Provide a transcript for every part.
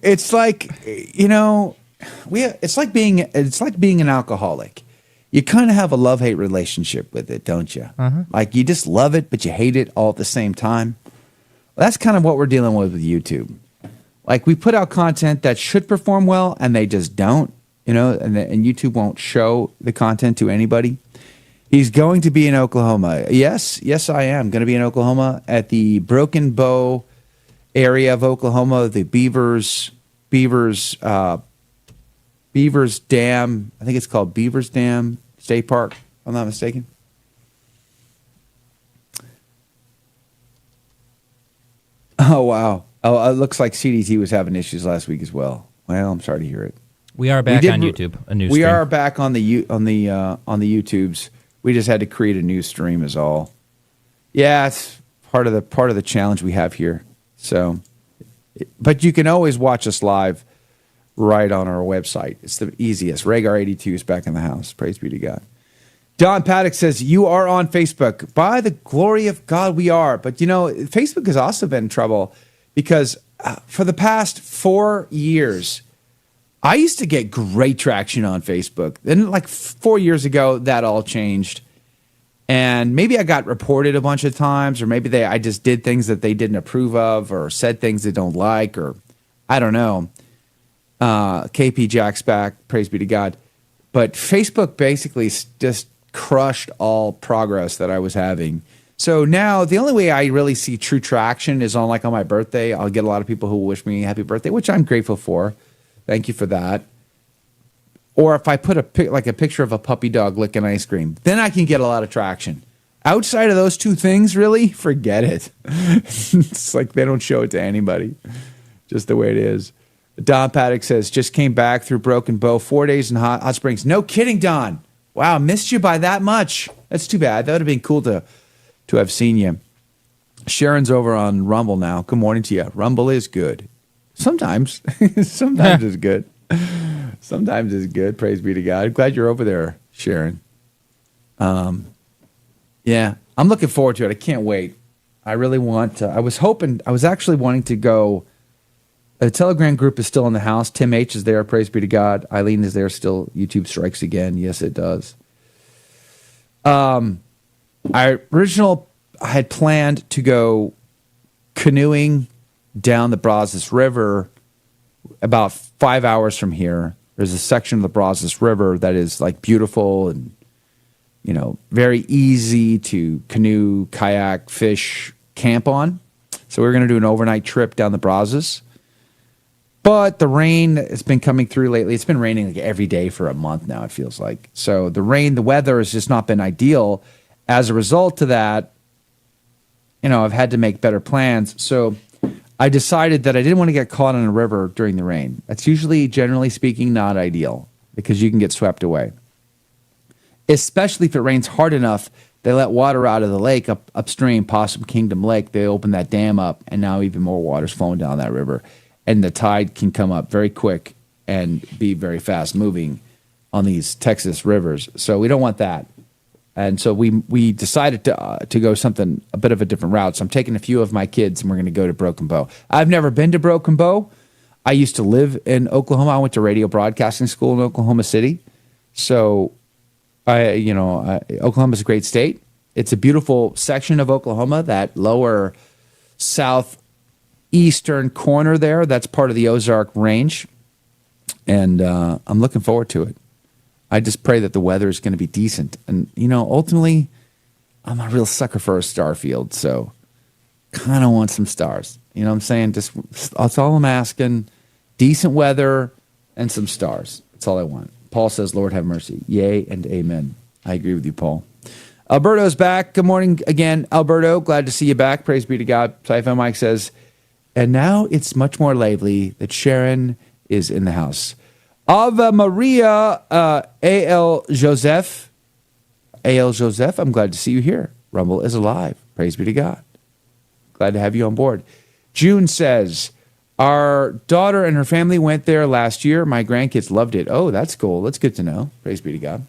It's like, it's like being an alcoholic. You kind of have a love-hate relationship with it, don't you? Like you just love it, but you hate it all at the same time. Well, that's kind of what we're dealing with YouTube. Like we put out content that should perform well, and they just don't, and YouTube won't show the content to anybody. He's going to be in Oklahoma. Yes, I am going to be in Oklahoma at the Broken Bow area of Oklahoma, the Beavers Dam. I think it's called Beavers Dam State Park, if I'm not mistaken. Oh, wow. Oh, it looks like CDT was having issues last week as well. Well, I'm sorry to hear it. We are back on YouTube. A new we stream. are back on the YouTubes. We just had to create a new stream is all. Yeah, it's part of the challenge we have here. So, but you can always watch us live right on our website. It's the easiest. Rhaegar82 is back in the house. Praise be to God. Don Paddock says, you are on Facebook. By the glory of God, we are. But, Facebook has also been in trouble because for the past 4 years, I used to get great traction on Facebook. Then, like 4 years ago, that all changed. And maybe I got reported a bunch of times, or maybe I just did things that they didn't approve of, or said things they don't like, or I don't know. KP Jack's back, praise be to God. But Facebook basically just crushed all progress that I was having. So now the only way I really see true traction is on my birthday. I'll get a lot of people who wish me happy birthday, which I'm grateful for. Thank you for that. Or if I put a picture of a puppy dog licking ice cream, then I can get a lot of traction. Outside of those two things, really, forget it. It's like they don't show it to anybody. Just the way it is. Don Paddock says, just came back through Broken Bow, 4 days in Hot Springs. No kidding, Don. Wow, missed you by that much. That's too bad. That would have been cool to have seen you. Sharon's over on Rumble now. Good morning to you. Rumble is good. Sometimes. Sometimes it's good. Sometimes it's good. Praise be to God. Glad you're over there, Sharon. Yeah, I'm looking forward to it. I can't wait. I really want to. I was actually wanting to go. The Telegram group is still in the house. Tim H is there. Praise be to God. Eileen is there still. YouTube strikes again. Yes, it does. I had planned to go canoeing down the Brazos River about 5 hours from here. There's a section of the Brazos River that is like beautiful and, very easy to canoe, kayak, fish, camp on. So we're going to do an overnight trip down the Brazos. But the rain has been coming through lately. It's been raining like every day for a month now, it feels like. So the weather has just not been ideal. As a result of that, I've had to make better plans. So I decided that I didn't want to get caught in a river during the rain. That's usually, generally speaking, not ideal because you can get swept away. Especially if it rains hard enough, they let water out of the lake upstream, Possum Kingdom Lake. They open that dam up, and now even more water is flowing down that river. And the tide can come up very quick and be very fast moving on these Texas rivers. So we don't want that. And so we decided to go a bit of a different route. So I'm taking a few of my kids, and we're going to go to Broken Bow. I've never been to Broken Bow. I used to live in Oklahoma. I went to radio broadcasting school in Oklahoma City. So, Oklahoma's a great state. It's a beautiful section of Oklahoma, that lower southeastern corner there. That's part of the Ozark Range. And I'm looking forward to it. I just pray that the weather is going to be decent. And, ultimately, I'm a real sucker for a star field. So kind of want some stars. You know what I'm saying? That's all I'm asking. Decent weather and some stars. That's all I want. Paul says, Lord have mercy. Yea and amen. I agree with you, Paul. Alberto's back. Good morning again, Alberto. Glad to see you back. Praise be to God. Sci-Fi Mike says, and now it's much more lively that Sharon is in the house. Ave Maria, A.L. Joseph. A.L. Joseph, I'm glad to see you here. Rumble is alive. Praise be to God. Glad to have you on board. June says, our daughter and her family went there last year. My grandkids loved it. Oh, that's cool. That's good to know. Praise be to God.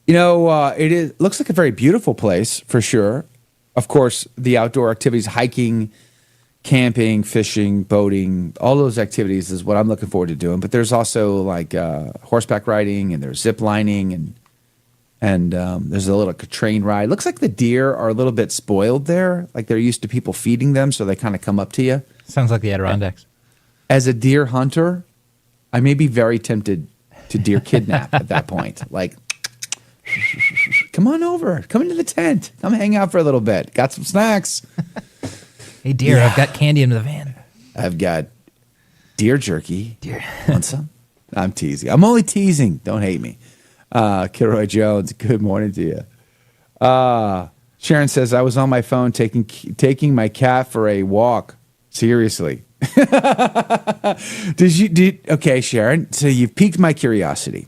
Looks like a very beautiful place for sure. Of course, the outdoor activities, hiking, camping, fishing, boating, all those activities is what I'm looking forward to doing. But there's also like horseback riding, and there's zip lining, and there's a little train ride. Looks like the deer are a little bit spoiled there. Like they're used to people feeding them, so they kind of come up to you. Sounds like the Adirondacks. As a deer hunter, I may be very tempted to deer kidnap at that point. Like, come on over. Come into the tent. Come hang out for a little bit. Got some snacks. Hey, deer, I've got candy in the van. I've got deer jerky. Deer. Want some? I'm teasing. I'm only teasing. Don't hate me. Kilroy Jones, good morning to you. Sharon says, I was on my phone taking my cat for a walk. Seriously. Okay, Sharon, so you've piqued my curiosity.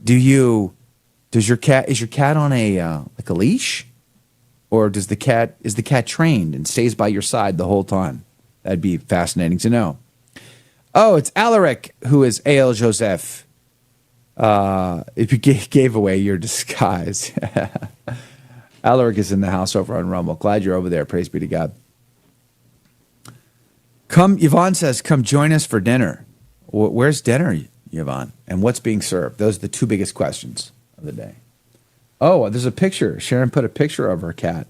Is your cat on a like a leash? Or is the cat trained and stays by your side the whole time? That'd be fascinating to know. Oh, it's Alaric who is A.L. Joseph. If you gave away your disguise. Alaric is in the house over on Rumble. Glad you're over there. Praise be to God. Yvonne says, come join us for dinner. Where's dinner, Yvonne? And what's being served? Those are the two biggest questions of the day. Oh, there's a picture. Sharon put a picture of her cat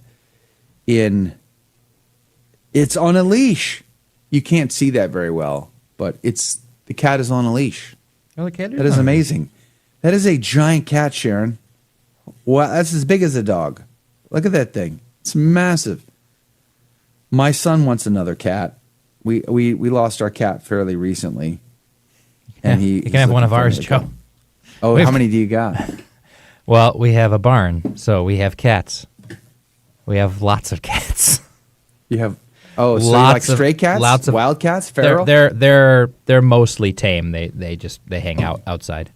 it's on a leash. You can't see that very well, but the cat is on a leash. Oh, the cat that is amazing. That is a giant cat, Sharon. Wow, that's as big as a dog. Look at that thing. It's massive. My son wants another cat. We lost our cat fairly recently. And you can have one of ours, Joe. Oh, how many do you got? Well, we have a barn, so we have cats. We have lots of cats. You have so you like stray cats, lots of wild cats, feral? They're mostly tame. They hang out outside.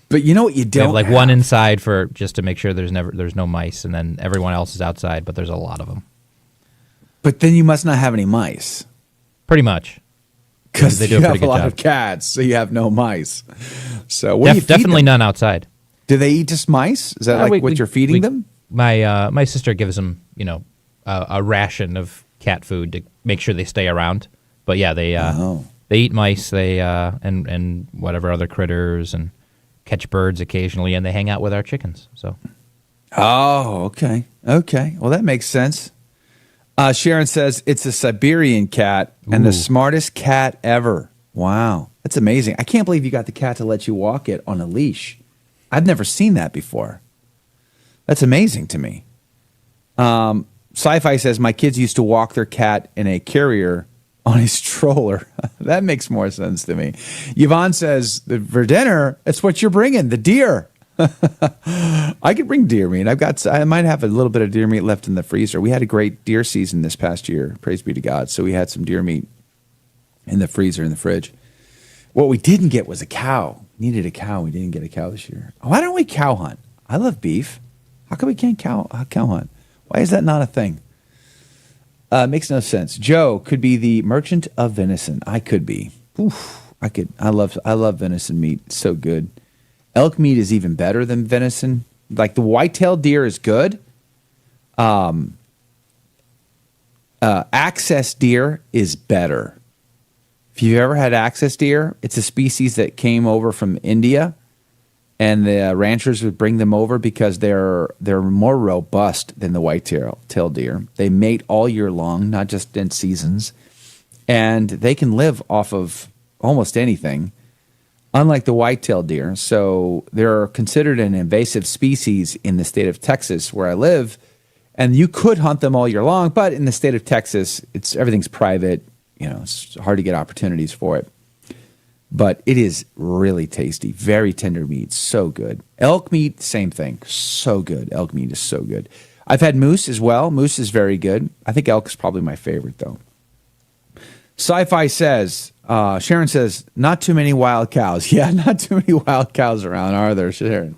But you know what you don't have? One inside just to make sure there's no mice, and then everyone else is outside. But there's a lot of them. But then you must not have any mice. Pretty much, because they do a pretty good lot job. Of cats, so you have no mice. So what do you feed definitely them? None outside. Do they eat just mice? Is that what you're feeding them? My sister gives them a ration of cat food to make sure they stay around. But yeah, they eat mice, and whatever other critters, and catch birds occasionally, and they hang out with our chickens. So. Oh, okay. Well, that makes sense. Sharon says it's a Siberian cat and the smartest cat ever. Wow, that's amazing. I can't believe you got the cat to let you walk it on a leash. I've never seen that before. That's amazing to me. Sci-Fi says, my kids used to walk their cat in a carrier on a stroller. That makes more sense to me. Yvonne says, for dinner, it's what you're bringing, the deer. I could bring deer meat. I might have a little bit of deer meat left in the freezer. We had a great deer season this past year. Praise be to God. So we had some deer meat in the freezer, in the fridge. What we didn't get was a cow. We needed a cow. We didn't get a cow this year. Why don't we cow hunt? I love beef. How come we can't cow hunt? Why is that not a thing? Makes no sense. Joe could be the merchant of venison. I could be. Oof, I could. I love venison meat. It's so good. Elk meat is even better than venison. Like the white-tailed deer is good. Access deer is better. If you've ever had access deer, it's a species that came over from India, and the ranchers would bring them over because they're more robust than the white-tailed deer. They mate all year long, not just in seasons, and they can live off of almost anything. Unlike the white-tailed deer, so they're considered an invasive species in the state of Texas, where I live, and you could hunt them all year long, but in the state of Texas, everything's private. It's hard to get opportunities for it. But it is really tasty, very tender meat, so good. Elk meat, same thing, so good. Elk meat is so good. I've had moose as well. Moose is very good. I think elk is probably my favorite, though. Sci-Fi says, Sharon says, not too many wild cows. Yeah, not too many wild cows around, are there, Sharon?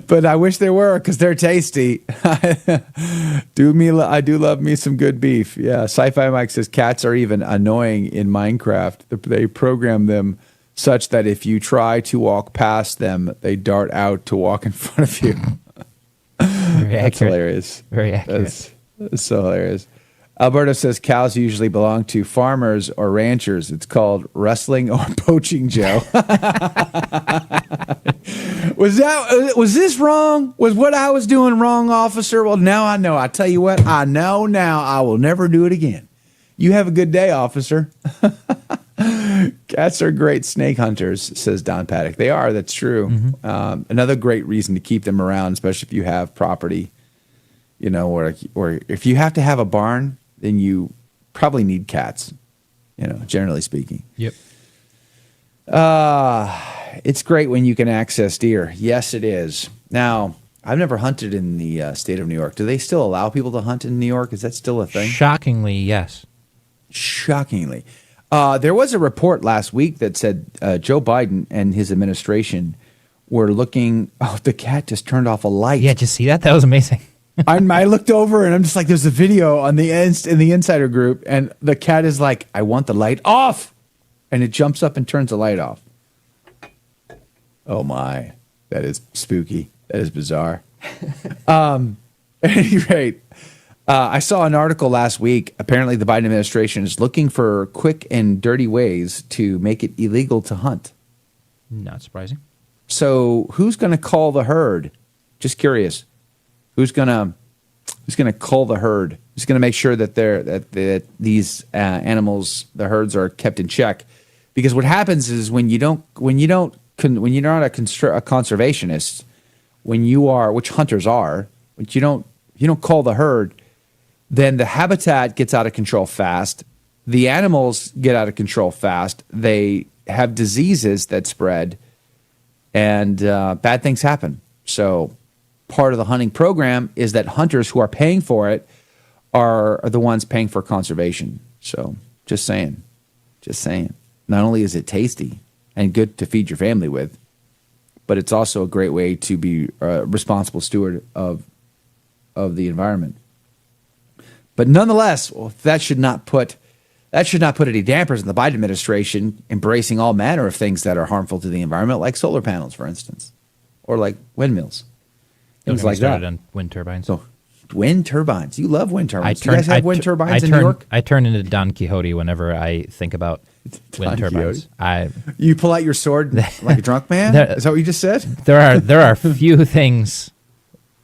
But I wish there were, because they're tasty. I do love me some good beef. Yeah, Sci-Fi Mike says, cats are even annoying in Minecraft. They program them such that if you try to walk past them, they dart out to walk in front of you. That's hilarious. Very accurate. That's so hilarious. Alberto says cows usually belong to farmers or ranchers. It's called wrestling or poaching, Joe. Was this wrong? Was what I was doing wrong, officer? Well, now I know. I tell you what, I know now. I will never do it again. You have a good day, officer. Cats are great snake hunters, says Don Paddock. They are. That's true. Mm-hmm. Another great reason to keep them around, especially if you have property, or if you have to have a barn, then you probably need cats, generally speaking. Yep. It's great when you can access deer. Yes, it is. Now, I've never hunted in the state of New York. Do they still allow people to hunt in New York? Is that still a thing? Shockingly, yes. Shockingly. There was a report last week that said Joe Biden and his administration were looking. Oh, the cat just turned off a light. Yeah, did you see that? That was amazing. I looked over and I'm just like, there's a video on in the insider group, and the cat is like, I want the light off, and it jumps up and turns the light off. Oh my, that is spooky. That is bizarre. At any rate, I saw an article last week. Apparently, the Biden administration is looking for quick and dirty ways to make it illegal to hunt. Not surprising. So, who's going to call the herd? Just curious. Who's gonna cull the herd? Who's gonna make sure that these animals, the herds, are kept in check? Because what happens is when you're not a conservationist, when you are, which hunters are, but you don't cull the herd, then the habitat gets out of control fast. The animals get out of control fast. They have diseases that spread, and bad things happen. So part of the hunting program is that hunters who are paying for it are the ones paying for conservation. So just saying. Not only is it tasty and good to feed your family with, but it's also a great way to be a responsible steward of the environment. But nonetheless, that should not put any dampers in the Biden administration embracing all manner of things that are harmful to the environment, like solar panels, for instance, or like windmills. Things like that. On wind turbines. So, wind turbines. You love wind turbines. Do you guys have wind turbines in New York? I turn into Don Quixote whenever I think about wind turbines. You pull out your sword like a drunk man? Is that what you just said? There are few things.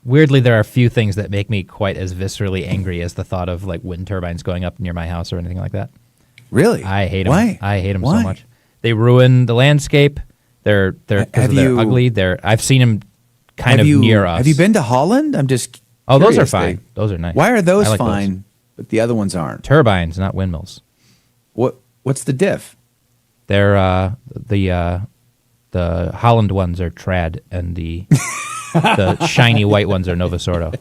Weirdly, there are few things that make me quite as viscerally angry as the thought of like wind turbines going up near my house or anything like that. Really? I hate them. Why? I hate them Why? so much. They ruin the landscape. They're ugly. I've seen them kind of near us. Have you been to Holland? I'm just Oh, curious. those are fine. Those are nice. Why are those like fine, those. but the other ones aren't? Turbines, not windmills. What's the diff? They're the Holland ones are trad, and the shiny white ones are Novasordo.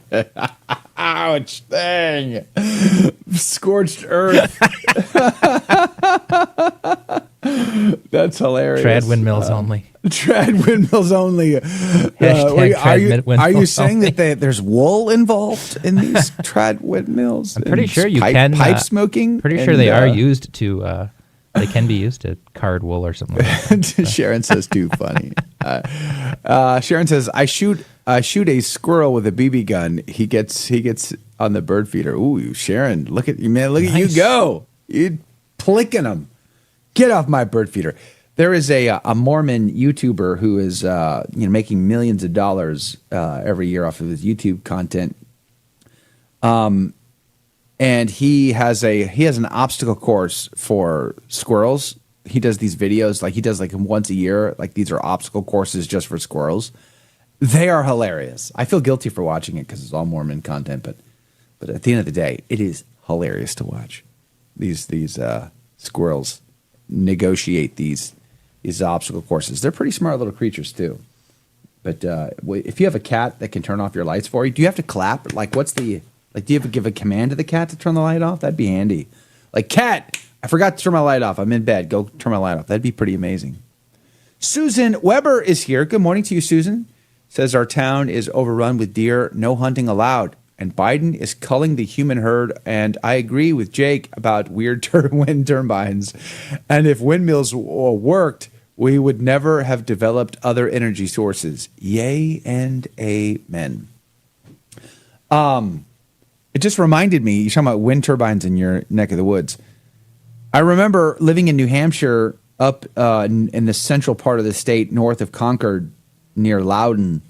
Ouch! Dang! Scorched earth. That's hilarious. Trad windmills only. Trad windmills only. Are you saying that there's wool involved in these trad windmills? I'm pretty sure you can pipe smoking. Pretty sure they are used to. They can be used to card wool or something like that. Sharon says, "Too funny." Sharon says, "I shoot a squirrel with a BB gun. He gets on the bird feeder." Ooh, Sharon, look at you, man! Look at you go! You plicking them. Get off my bird feeder. There is a Mormon YouTuber who is making millions of dollars every year off of his YouTube content. And he has an obstacle course for squirrels. He does these videos he does once a year. Like these are obstacle courses just for squirrels. They are hilarious. I feel guilty for watching it because it's all Mormon content, but at the end of the day, it is hilarious to watch these squirrels negotiate these obstacle courses. They're pretty smart little creatures too. But if you have a cat that can turn off your lights for you, do you have to clap? Do you have to give a command to the cat to turn the light off? That'd be handy. Like, cat, I forgot to turn my light off. I'm in bed. Go turn my light off. That'd be pretty amazing. Susan Weber is here. Good morning to you, Susan. Says our town is overrun with deer. No hunting allowed. And Biden is culling the human herd. And I agree with Jake about weird wind turbines. And if windmills worked, we would never have developed other energy sources. Yay and amen. It just reminded me, you're talking about wind turbines in your neck of the woods. I remember living in New Hampshire up in the central part of the state, north of Concord, near Loudon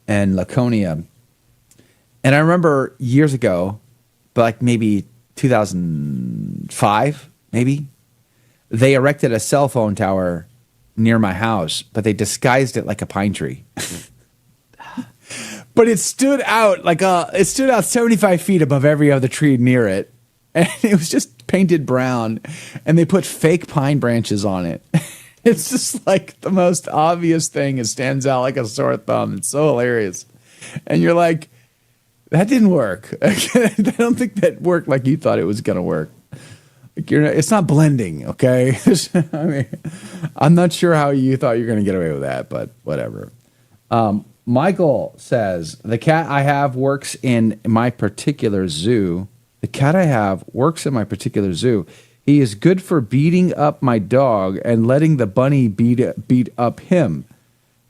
and Laconia. And I remember years ago, but like maybe 2005, maybe, they erected a cell phone tower near my house, but they disguised it like a pine tree. But it stood out it stood out 75 feet above every other tree near it. And it was just painted brown, and they put fake pine branches on it. It's just like the most obvious thing. It stands out like a sore thumb. It's so hilarious. And you're like, that didn't work. I don't think that worked like you thought it was going to work. Like it's not blending, okay? I mean, I'm not sure how you thought you were going to get away with that, but whatever. Michael says, the cat I have works in my particular zoo. The cat I have works in my particular zoo. He is good for beating up my dog and letting the bunny beat up him.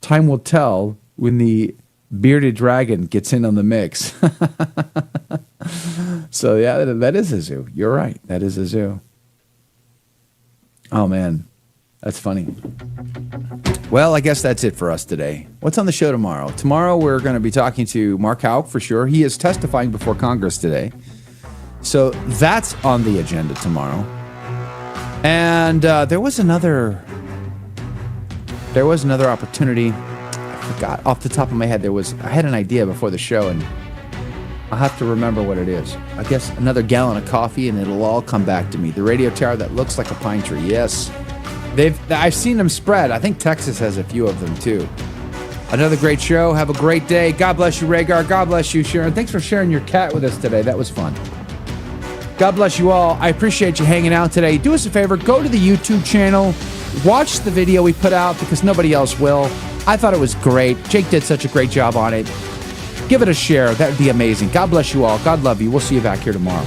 Time will tell when the bearded dragon gets in on the mix. So, yeah, that is a zoo. You're right. That is a zoo. Oh, man. That's funny. Well, I guess that's it for us today. What's on the show tomorrow? Tomorrow we're going to be talking to Mark Houck for sure. He is testifying before Congress today. So that's on the agenda tomorrow. And there was another opportunity. I forgot off the top of my head. I had an idea before the show, and I'll have to remember what it is. I guess another gallon of coffee, and it'll all come back to me. The radio tower that looks like a pine tree. Yes. I've seen them spread. I think Texas has a few of them too. Another great show. Have a great day. God bless you, Rhaegar. God bless you, Sharon. Thanks for sharing your cat with us today. That was fun. God bless you all. I appreciate you hanging out today. Do us a favor. Go to the YouTube channel. Watch the video we put out because nobody else will. I thought it was great. Jake did such a great job on it. Give it a share. That would be amazing. God bless you all. God love you. We'll see you back here tomorrow.